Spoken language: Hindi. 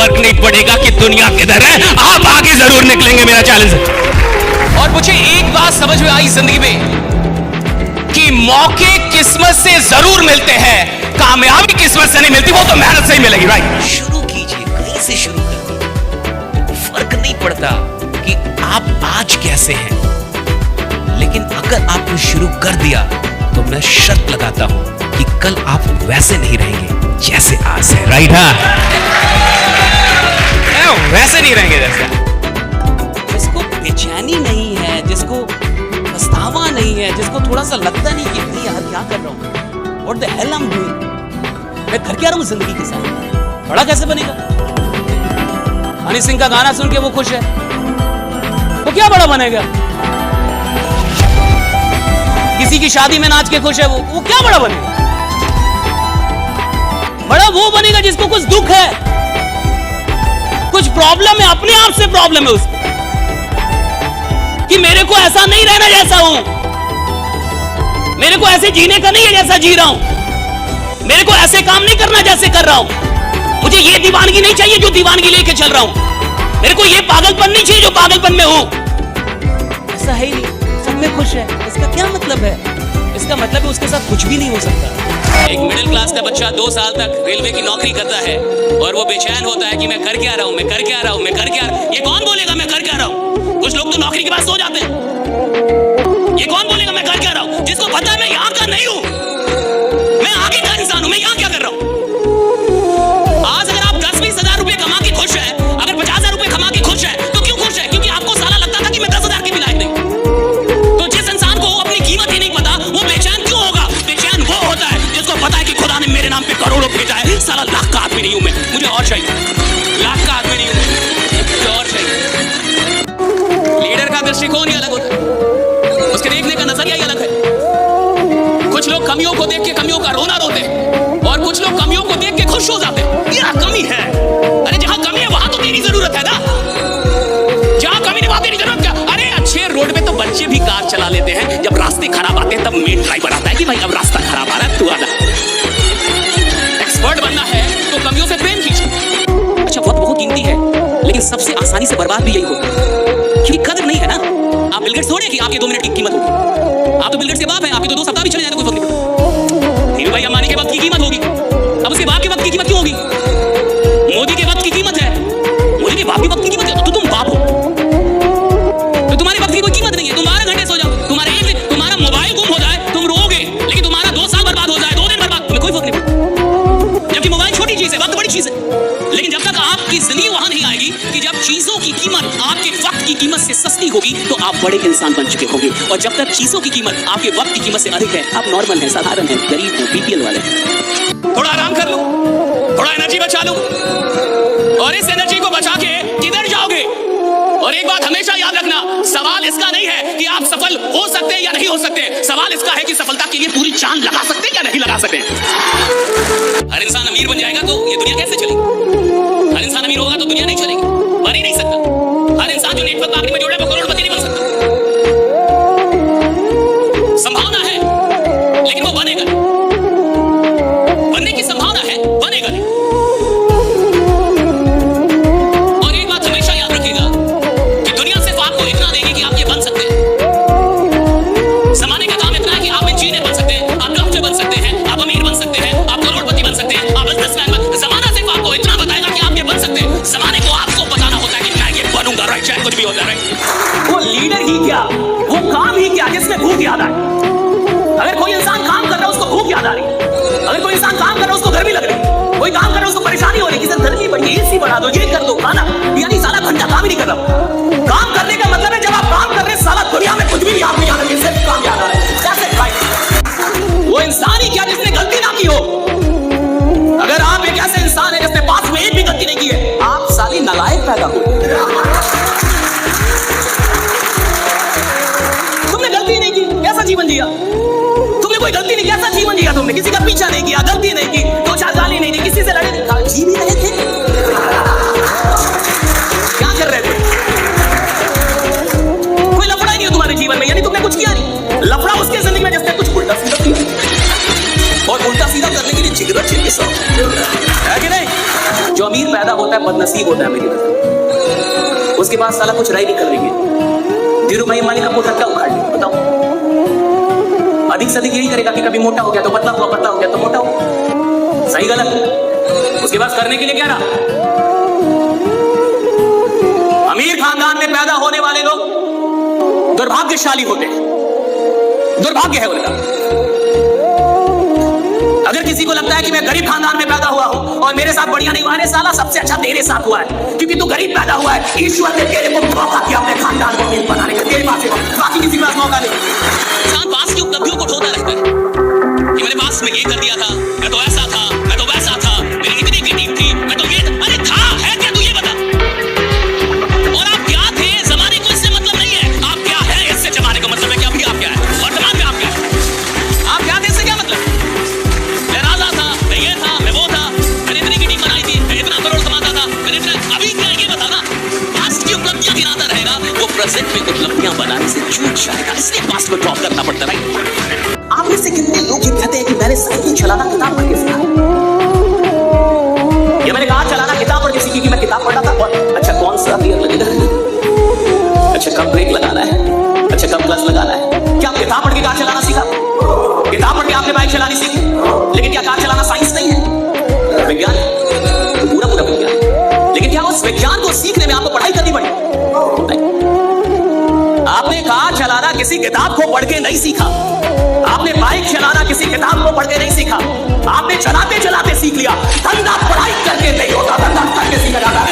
फर्क नहीं पड़ेगा कि दुनिया किधर है, आप आगे जरूर निकलेंगे, मेरा चैलेंज है। और मुझे एक बात समझ में आई जिंदगी में कि मौके किस्मत से जरूर मिलते हैं, कामयाबी किस्मत से नहीं मिलती, वो तो मेहनत से ही मिलेगी। राइट, शुरू कीजिए, कहीं से शुरू करिए, फर्क नहीं पड़ता कि आप आज कैसे हैं, लेकिन अगर आपने शुरू कर दिया तो मैं शर्त लगाता हूं कि कल आप वैसे नहीं रहेंगे जैसे आज है। राइट, हाँ, वैसे नहीं रहेंगे जैसे। जिसको बेचैनी नहीं है, जिसको पछतावा नहीं है, जिसको थोड़ा सा लगता नहीं कि नहीं यार क्या कर रहा हूं, what the hell I am doing, मैं कर क्या रहा हूं जिंदगी के साथ, बड़ा कैसे बनेगा। हनी सिंह का गाना सुन के वो खुश है तो क्या बड़ा बनेगा। किसी की शादी में नाच के खुश है वो क्या बड़ा बनेगा। बड़ा वो बनेगा जिसको कुछ दुख है, कुछ प्रॉब्लम है, अपने आप से प्रॉब्लम है उसको, कि मेरे को ऐसा नहीं रहना जैसा हूं, मेरे को ऐसे जीने का नहीं है जैसा जी रहा हूं, मेरे को ऐसे काम नहीं करना जैसे कर रहा हूं, मुझे ये दीवानगी नहीं चाहिए जो दीवानगी लेके चल रहा हूं, मेरे को ये पागलपन नहीं चाहिए जो पागलपन में हूं। ऐसा है ही नहीं, सब में खुश है। इसका क्या मतलब है? इसका मतलब है उसके साथ कुछ भी नहीं हो सकता। एक मिडिल क्लास का बच्चा 2 साल तक रेलवे की नौकरी करता है और वो बेचैन होता है कि मैं कर क्या रहा हूं, मैं कर क्या रहा हूं, मैं कर क्या रहा हूं। ये कौन बोलेगा मैं कर क्या रहा हूं? कुछ लोग तो नौकरी के बाद सो जाते हैं। ये कौन बोलेगा मैं कर क्या रहा हूं? जिसको पता है मैं यहां का नहीं हूं, मैं आगे का इंसान हूं, मैं यहां क्या कर रहा हूं। आज अगर आप 10-20 हजार रुपए कमा के खुश है, अगर 50 हजार रुपए कमा के खुश है, तो क्यों खुश है? क्योंकि आपको साला लगता था कि मैं 10 हजार के भी लायक नहीं। तो जिस इंसान को अपनी कीमत ही नहीं पता, वो बेचैन क्यों होगा? बेचैन वो होता है जिसको पता है कि खुदा ने मेरे नाम पे करोड़ों भेजा है, साला लाख का आदमी नहीं हूं मैं, मुझे और चाहिए, लाख का आदमी नहीं हूं मैं, मुझे और चाहिए। लीडर का दृष्टिकोण ही अलग होता है, उसके देखने का नजरिया ही अलग है। कुछ लोग कमियों को देख के कमियों का रोना रोते हैं और कुछ लोग कमियों को देख के खुश हो जाते हैं। यार कमी है, अरे जहां कमी है वहां तो तेरी जरूरत है ना, जहां कमी नहीं वहां तेरी जरूरत क्या। अरे अच्छे रोड पे तो बच्चे भी कार चला लेते हैं, जब रास्ते खराब आते हैं तब मेन ड्राइवर आता है कि भाई अब रास्ता खराब आ रहा है, तू आना। एक्सपर्ट बनना है तो कमियों से प्रेम कीजिए। अच्छा वक्त बहुत कीमती है, लेकिन सबसे आसानी से बर्बाद भी यही होता है, क्योंकि कदर नहीं है ना। आप बिल गेट्स थोड़े कि आपके 2 मिनट की कीमत होगी, आप तो बिल गेट्स के बाप हैं, आपके तो 2 सप्ताह भी चले जाए तो कोई फर्क नहीं पड़ता। धीरू भाई अंबानी के वक्त की कीमत होगी, अब उसके बाप के वक्त की कीमत क्यों होगी? मोदी के वक्त की कीमत है, मोदी के बाप के वक्त की कीमत है, तो तुम बाप हो, तो तुम्हारे वक्त की कोई कीमत नहीं है। तुम 12 घंटे सो जाओ, तुम्हारे एक दिन तुम्हारा मोबाइल गुम हो जाए तुम रोगे, लेकिन तुम्हारा 2 साल बर्बाद हो जाए, 2 दिन बर्बाद, तुम्हें कोई फर्क नहीं पड़ता। जबकि मोबाइल छोटी चीज है, वक्त बड़ी चीज है। लेकिन जब तक आपकी जिंदगी वहां नहीं आएगी कि जब चीजों की कीमत आपके वक्त की कीमत से सस्ती होगी, तो आप बड़े इंसान बन चुके होंगे। और जब तक चीजों की कीमत आपके वक्त की कीमत से अधिक है, आप नॉर्मल है, साधारण है, गरीब है, बीपीएल वाले। थोड़ा आराम कर लो, थोड़ा एनर्जी बचा लो, और इस एनर्जी को बचा के किधर जाओगे? और एक बात हमेशा याद रखना, सवाल इसका नहीं है कि आप सफल हो सकते हैं या नहीं हो सकते, सवाल इसका है कि सफलता के लिए पूरी जान लगा सकते हैं या नहीं लगा सकते। हर इंसान अमीर बन जाएगा तो ये दुनिया कैसे चलेगी? हर इंसान अमीर होगा तो दुनिया नहीं चलेगी, बन ही नहीं सकता। हर इंसान जो नेटवर्क मार्केटिंग में जुड़ा है वो करोड़पति नहीं बन सकता। संभावना है लेकिन वो बनेगा नहीं, बनने की संभावना है, बनेगा नहीं। और एक बात हमेशा याद रखिएगा कि दुनिया सिर्फ आपको इतना देगी कि आप ये बन सकते हैं। जमाने का काम इतना है कि आप इंजीनियर बन सकते हैं, आप डॉक्टर बन सकते हैं, आप अमीर बन सकते हैं, आप करोड़पति बन सकते हैं, आप बिजनेसमैन बन। जमाना सिर्फ आपको इतना बताएगा कि आप ये बन सकते हैं। जमाने को आपको बताना होता है कि मैं ये बनूंगा, राइट, चाहे कुछ भी होता है, राइट। वो लीडर ही क्या, वो काम ही क्या जिसमें भूख याद आए। अगर कोई इंसान काम कर रहा है उसको भूख याद आ रही है, अगर कोई इंसान काम कर रहा है उसको गर्मी लग रही है, कोई काम कर रहा है उसको परेशानी हो रही है कि सर गर्मी बढ़ी, एसी बढ़ा दो, ये कर दो, खाना, यानी साला घंटा काम ही नहीं कर रहा। काम करने का मतलब है जब आप काम कर रहे हैं साला दुनिया में कुछ भी याद नहीं आ रहा, सिर्फ काम याद आ रहा है। कैसे भाई? वो इंसान ही क्या जिसने गलती ना की हो। अगर आप एक ऐसे इंसान है जिसने 5 में एक भी गलती नहीं की है, आप साली नालायक पैदा हुए। तुमने गलती नहीं की, कैसा जीवन जिया? तुमने कोई गलती नहीं, कैसा जीवन जिया? तुमने किसी का पीछा नहीं किया, गलती नहीं की, 2-4 गाली नहीं दी, किसी से लड़े नहीं, जी भी रहे थे। क्या कर रहे थे? कोई लफड़ा ही नहीं हो तुम्हारे जीवन में, यानी तुमने कुछ किया नहीं। लफड़ा उसके जिंदगी में जिसने कुछ उल्टा सीधा किया, और उल्टा सीधा करने के लिए जिगरा चाहिए सब, है कि नहीं? जो अमीर पैदा होता है बदनसीब होता है मेरी वजह। उसके पास साला कुछ राय नहीं कर रही है। धीरू भाई मालिक का पोता क्या उखाड़ लिया बताओ। अधिक से अधिक यही करेगा कि कभी मोटा हो गया तो पतला हुआ, पतला हो गया तो मोटा हुआ। सही गलत उसके पास करने के लिए क्या रहा। अमीर खानदान में पैदा होने वाले लोग दुर्भाग्यशाली होते हैं, दुर्भाग्य है उनका। अगर किसी को लगता है कि मैं गरीब खानदान में पैदा हुआ हूं और मेरे साथ बढ़िया नहीं हुआ है, साला सबसे अच्छा तेरे साथ हुआ है, क्योंकि तू गरीब पैदा हुआ है। ईश्वर ने तेरे को मौका दिया अपने खानदान को अमीर बनाने का, तेरे पास बाकी किसी के पास मौका नहीं। इंसान पास की उपलब्धियों को ढोता रहता है कि मेरे पास में ये कर दिया था, मैं तो ऐसा था, मैं तो वैसा था, मेरी इतनी की टीम थी, मैं तो ये अरे था है क्या तू ये बता। और आप क्या थे जमाने को इससे मतलब नहीं है, आप क्या है इससे जमाने का मतलब है कि अभी आप क्या है, वर्तमान में आप क्या है। आप क्या थे इससे क्या मतलब। मैं राजा था, मैं ये था, मैं वो था, मैंने इतनी की टीम बनाई थी, मैं इतना करोड़ कमाता था, मैंने इतना अभी क्या ये बताना। पास्ट की उपलब्धियां गिनाता रहेगा, वो प्रेजेंट में उपलब्धियां बनाने से चूक जाएगा, इसलिए पास्ट को ड्रॉप करना पड़ता है। आप में से कितने लोग ये कहते हैं कि मैंने साइकिल चलाना किताब पढ़ के सीखा। ये मैंने कहा चलाना किताब पढ़ के सीखी कि मैं किताब पढ़ा था। और अच्छा कौन सा गियर लगेगा, अच्छा कब ब्रेक लगाना है, अच्छा कब क्लच लगाना है। क्या आप किताब पढ़ के कार चलाना सीखा। किताब पढ़ के आपने बाइक चलानी सीखी, लेकिन क्या कार चलाना साइंस नहीं है, विज्ञान है, पूरा पूरा विज्ञान। लेकिन क्या उस विज्ञान को सीखने में आपको पढ़ाई करनी पड़ी। आपने कार चलाना किसी किताब को पढ़ के नहीं सीखा, आपने बाइक चलाना किसी किताब को पढ़ के नहीं सीखा, आपने चलाते चलाते सीख लिया। धंधा पढ़ाई करके नहीं होता, धंधा करके सीखा जाता है।